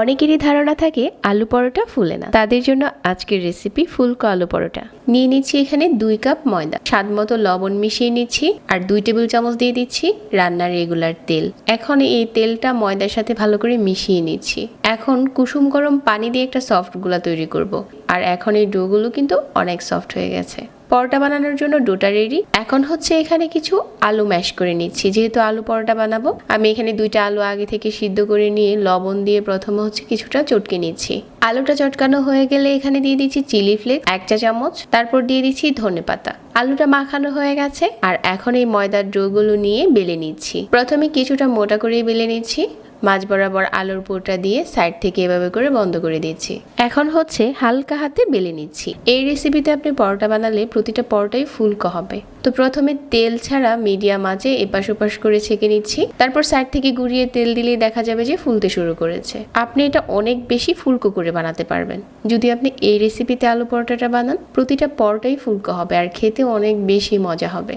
অনেকেরই ধারণা থাকে আলু পরোটা ফুলে না, তাদের জন্য আজকের রেসিপি ফুলকো আলু পরোটা। নিয়ে নিচ্ছি এখানে 2 কাপ ময়দা, স্বাদ মতো লবণ মিশিয়ে নিচ্ছি, আর 2 টেবিল চামচ দিয়ে দিচ্ছি রান্নার রেগুলার তেল। এখন এই তেলটা ময়দার সাথে ভালো করে মিশিয়ে নিচ্ছি। এখন কুসুম গরম পানি দিয়ে একটা সফট গুলা তৈরি করব। আর এখন এই ডোগুলো কিন্তু অনেক সফট হয়ে গেছে। পরোটা বানানোর জন্য ডোটা রেডি। এখন হচ্ছে এখানে কিছু আলু ম্যাশ করে নিচ্ছি, যেহেতু আলু পরোটা বানাবো। আমি এখানে 2টা আলু আগে থেকে সিদ্ধ করে নিয়ে লবণ দিয়ে প্রথমে হচ্ছে কিছুটা চটকে নিচ্ছি। আলুটা চটকানো হয়ে গেলে এখানে দিয়ে দিচ্ছি চিলি ফ্লেক্স 1 চা চামচ, তারপর দিয়ে দিচ্ছি ধনেপাতা। আলুটা মাখানো হয়ে গেছে, আর এখন এই ময়দার ডোগুলো নিয়ে বেলে নিচ্ছি। প্রথমে কিছুটা মোটা করে বেলে নিচ্ছি, মাঝ বরাবর আলুর পুরটা দিয়ে সাইড থেকে এভাবে করে বন্ধ করে দিচ্ছি। এখন হচ্ছে হালকা হাতে বেলে নিচ্ছি। এই রেসিপিতে আপনি পরোটা বানালে প্রতিটা পরোটাই ফুলকো হবে। তো প্রথমে তেল ছাড়া মিডিয়াম আঁচে এপাশ ওপাশ করে ছেঁকে নিচ্ছি, তারপর সাইড থেকে ঘুরিয়ে তেল দিলেই দেখা যাবে যে ফুলতে শুরু করেছে। আপনি এটা অনেক বেশি ফুলকো করে বানাতে পারবেন যদি আপনি এই রেসিপিতে আলু পরোটাটা বানান। প্রতিটা পরোটাই ফুলকো হবে আর খেতে অনেক বেশি মজা হবে।